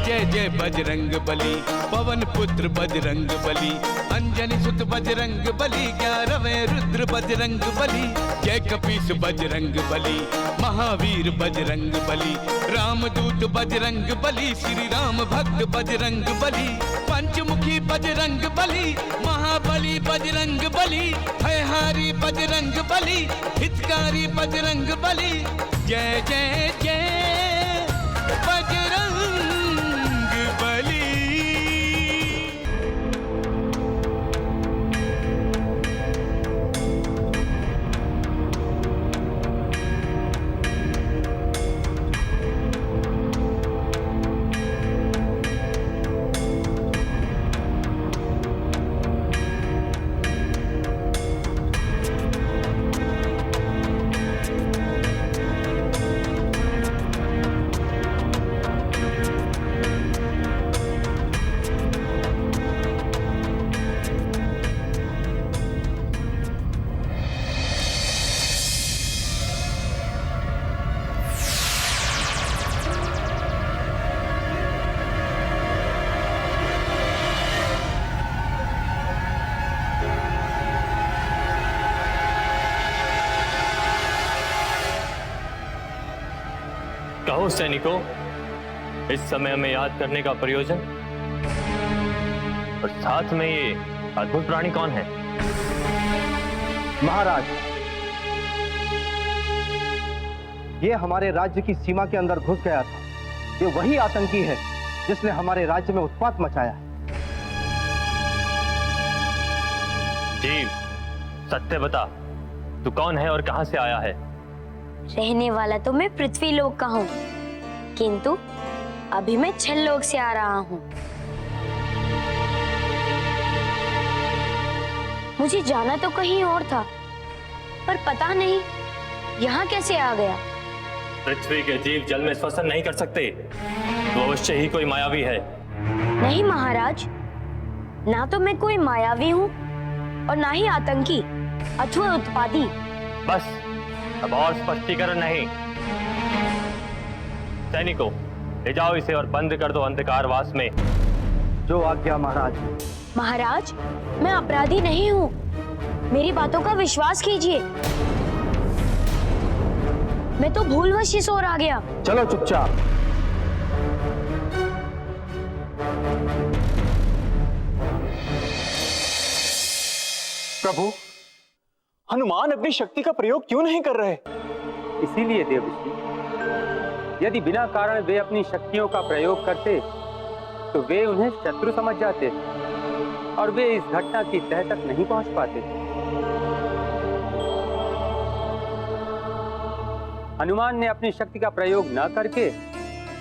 जय जय बजरंग बली, पवन पुत्र बजरंग बली, अंजनी सुत बजरंग बली, 11वें रुद्र बजरंग बली। जय कपीस बजरंग बली, महावीर बजरंग बली, रामदूत बजरंग बली, श्री राम भक्त बजरंग बली, पंचमुखी बजरंग बली, महाबली बजरंग बली, भयहारी बजरंग बली, हितकारी बजरंग बली। जय जय जय बजरंग बली। कहो सैनिकों, इस समय हमें याद करने का प्रयोजन और साथ में ये अद्भुत प्राणी कौन है? महाराज, ये हमारे राज्य की सीमा के अंदर घुस गया था। ये वही आतंकी है जिसने हमारे राज्य में उत्पात मचाया है। जीव, सत्य बता, तू कौन है और कहां से आया है? रहने वाला तो मैं पृथ्वी लोक का हूँ, किंतु अभी मैं छल लोक से आ रहा हूँ। मुझे जाना तो कहीं और था, पर पता नहीं यहाँ कैसे आ गया। पृथ्वी के जीव जल में श्वसन नहीं कर सकते, तो अवश्य ही कोई मायावी है। नहीं महाराज, ना तो मैं कोई मायावी हूँ और ना ही आतंकी अथवा उत्पाती। बस, अब और स्पष्टीकरण नहीं। सैनिकों, ले जाओ इसे और बंद कर दो अंधकारवास में। जो आज्ञा महाराज। महाराज, मैं अपराधी नहीं हूँ, मेरी बातों का विश्वास कीजिए। मैं तो भूलवश इस ओर आ गया। चलो चुपचाप। प्रभु, हनुमान अपनी शक्ति का प्रयोग क्यों नहीं कर रहे? इसीलिए देवऋषि, यदि बिना कारण वे अपनी शक्तियों का प्रयोग करते तो वे उन्हें शत्रु समझ जाते और वे इस घटना की तह तक नहीं पहुंच पाते। हनुमान ने अपनी शक्ति का प्रयोग न करके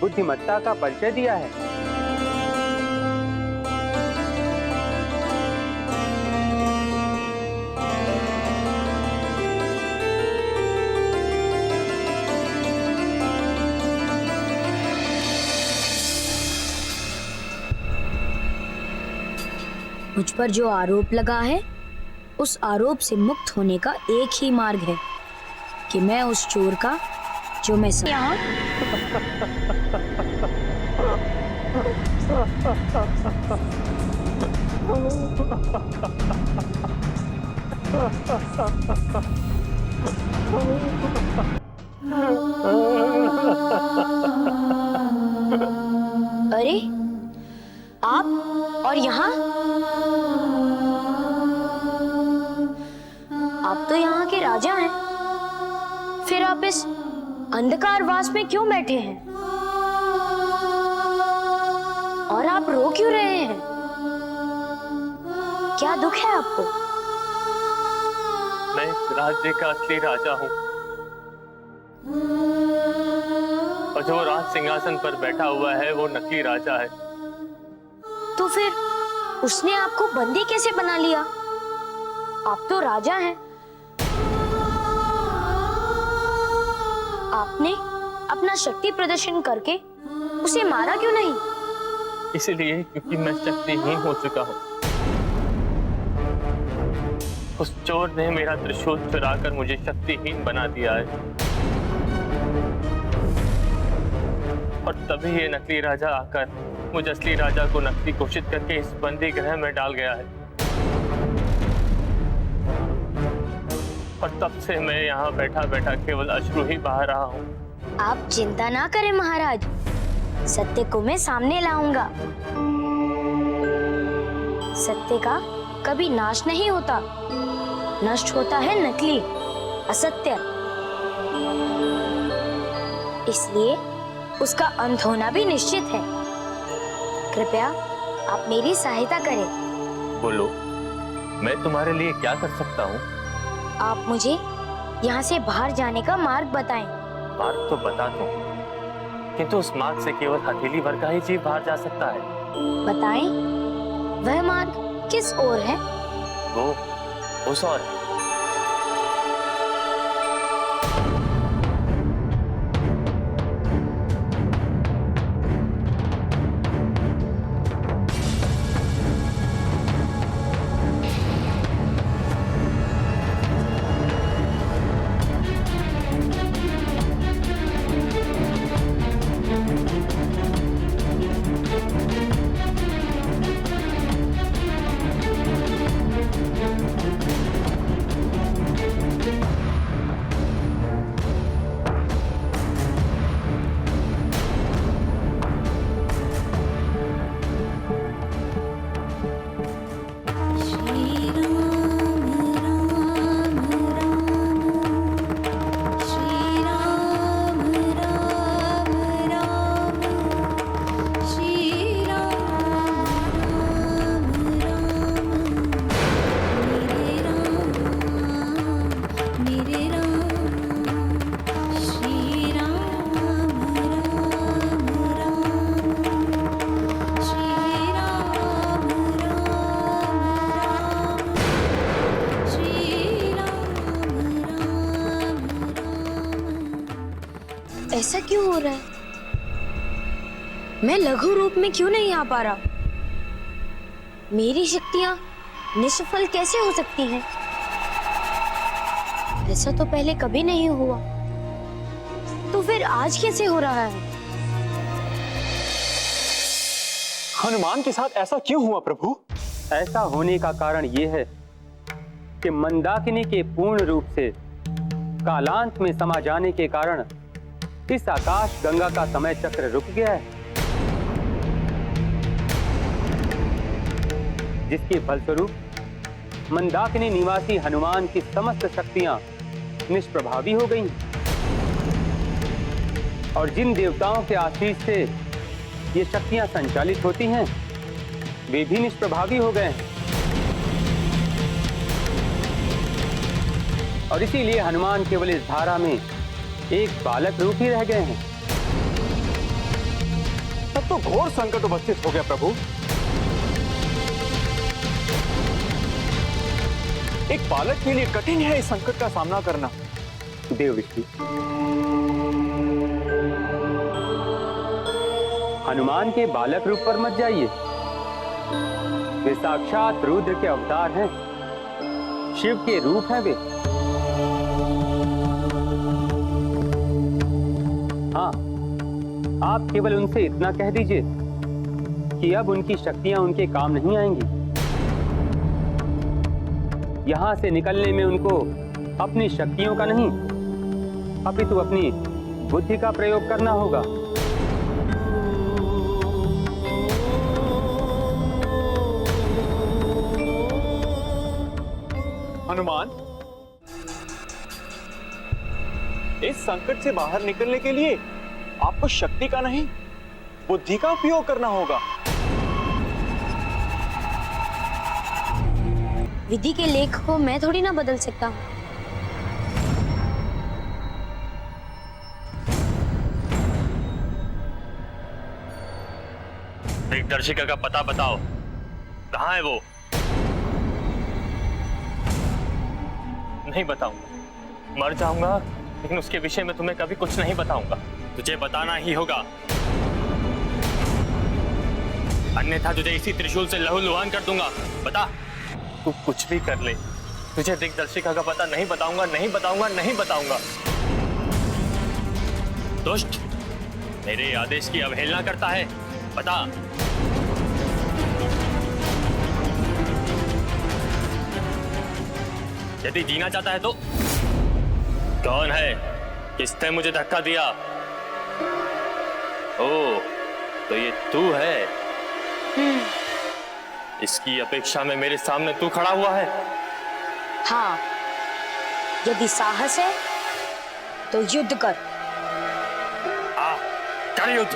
बुद्धिमत्ता का परिचय दिया है। मुझ पर जो आरोप लगा है, उस आरोप से मुक्त होने का एक ही मार्ग है कि मैं उस चोर का जो मैं यहाँ अरे आप और यहाँ? आप तो यहाँ के राजा हैं, फिर आप इस अंधकारवास में क्यों बैठे हैं? और आप रो क्यों रहे हैं? क्या दुख है आपको? मैं इस राज्य का असली राजा हूँ और जो राज सिंहासन पर बैठा हुआ है वो नकली राजा है। तो फिर उसने आपको बंदी कैसे बना लिया? आप तो राजा हैं। आपने अपना शक्ति प्रदर्शन करके उसे मारा क्यों नहीं? इसलिए क्योंकि मैं शक्तिहीन हो चुका हूँ। उस चोर ने मेरा त्रिशूल चुराकर मुझे शक्तिहीन बना दिया है। और तभी ये नकली राजा आकर मुझ असली राजा को नकली घोषित करके इस बंदी गृह में डाल गया है। और तब से मैं यहाँ बैठा बैठा केवल अश्रु ही बहा रहा हूँ। आप चिंता ना करें महाराज, सत्य को मैं सामने लाऊंगा। सत्य का कभी नाश नहीं होता, नष्ट होता है नकली असत्य। इसलिए उसका अंत होना भी निश्चित है। कृपया आप मेरी सहायता करें। बोलो, मैं तुम्हारे लिए क्या कर सकता हूँ? आप मुझे यहाँ से बाहर जाने का मार्ग बताएं। मार्ग तो बता दूं, किंतु उस मार्ग से केवल हथेली भर का ही जीव बाहर जा सकता है। बताएं, वह मार्ग किस ओर है? वो उस ओर है। ऐसा क्यों हो रहा है? मैं लघु रूप में क्यों नहीं आ पा रहा? मेरी शक्तियां निष्फल कैसे हो सकती हैं? ऐसा तो पहले कभी नहीं हुआ, तो फिर आज कैसे हो रहा है? हनुमान के साथ ऐसा क्यों हुआ प्रभु? ऐसा होने का कारण यह है कि मंदाकिनी के पूर्ण रूप से कालांत में समा जाने के कारण इस आकाश गंगा का समय चक्र रुक गया है, जिसके फलस्वरूप मंदाकिनी निवासी हनुमान की समस्त शक्तियां निष्प्रभावी हो गईं और जिन देवताओं के आशीष से ये शक्तियां संचालित होती हैं वे भी निष्प्रभावी हो गए हैं। और इसीलिए हनुमान केवल इस धारा में एक बालक रूप ही रह गए हैं। तब तो घोर संकट उपस्थित हो गया प्रभु। एक बालक के लिए कठिन है इस संकट का सामना करना। देव विष्णु, हनुमान के बालक रूप पर मत जाइए। वे साक्षात रुद्र के अवतार हैं, शिव के रूप हैं वे। हाँ, आप केवल उनसे इतना कह दीजिए कि अब उनकी शक्तियां उनके काम नहीं आएंगी। यहां से निकलने में उनको अपनी शक्तियों का नहीं, अपितु अपनी बुद्धि का प्रयोग करना होगा। हनुमान, इस संकट से बाहर निकलने के लिए आपको शक्ति का नहीं, बुद्धि का उपयोग करना होगा। विधि के लेख को मैं थोड़ी ना बदल सकता हूँ। दिग्दर्शिका का पता बताओ, कहाँ है वो? नहीं बताऊंगा, मर जाऊंगा, लेकिन उसके विषय में तुम्हें कभी कुछ नहीं बताऊंगा। तुझे बताना ही होगा, अन्यथा तुझे इसी त्रिशूल से लहूलुहान कर दूंगा। बता, तू कुछ भी कर ले, तुझे दिग्दर्शिका का पता नहीं बताऊंगा, नहीं बताऊंगा, नहीं बताऊंगा। दुष्ट, मेरे आदेश की अवहेलना करता है? बता। यदि जीना चाहता है तो कौन है? किसने मुझे धक्का दिया? ओ, तो ये तू है। इसकी अपेक्षा में मेरे सामने तू खड़ा हुआ है। हाँ, यदि साहस है तो युद्ध कर। कर युद्ध।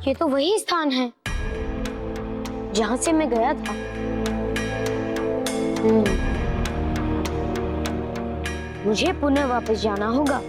ये तो वही स्थान है जहां से मैं गया था। मुझे पुनः वापस जाना होगा।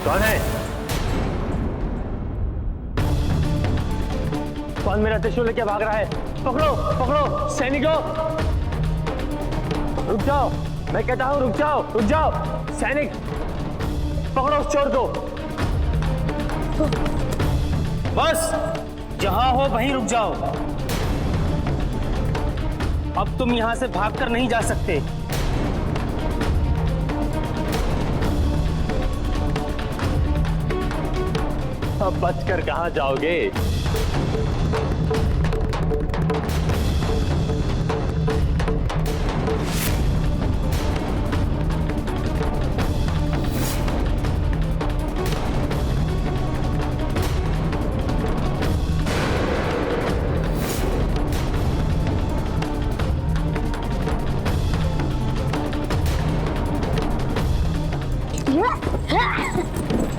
कौन है? कौन मेरा त्रिशूल लेके भाग रहा है? पकड़ो पकड़ो सैनिकों! रुक जाओ, मैं कहता हूं रुक जाओ, रुक जाओ सैनिक! पकड़ो उस चोर को। बस जहां हो वहीं रुक जाओ। अब तुम यहां से भागकर नहीं जा सकते। अब बचकर कहां जाओगे?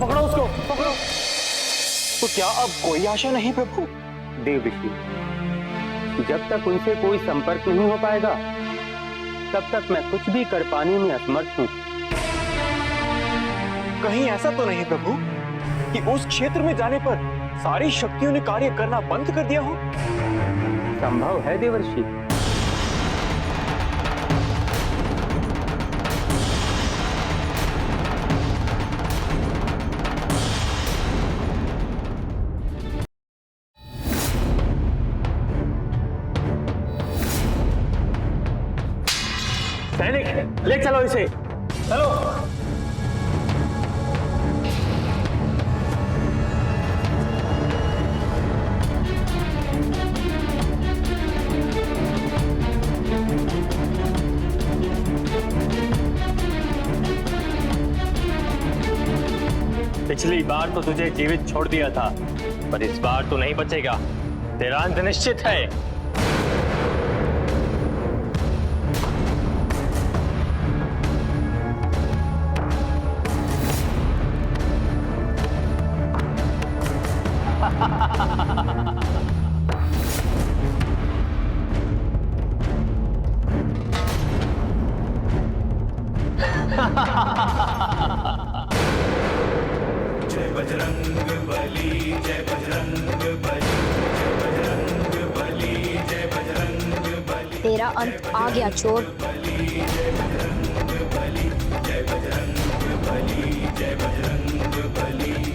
पकड़ो उसको, पकड़ो। तो क्या अब कोई आशा नहीं प्रभु? देव ऋषि, जब तक उनसे कोई संपर्क नहीं हो पाएगा तब तक मैं कुछ भी कर पाने में असमर्थ हूँ। कहीं ऐसा तो नहीं प्रभु कि उस क्षेत्र में जाने पर सारी शक्तियों ने कार्य करना बंद कर दिया हो? संभव है देवर्षि। सैनिक, ले चलो इसे। चलो। पिछली बार तो तुझे जीवित छोड़ दिया था, पर इस बार तो नहीं बचेगा। तेरा अंत निश्चित है। जय बजरंग बली, जय बजरंग बली, जय बजरंग बली, जय बजरंग बली। तेरा अंत आ गया चोर। जय बजरंग बली, जय बजरंग बली, जय बजरंग बली।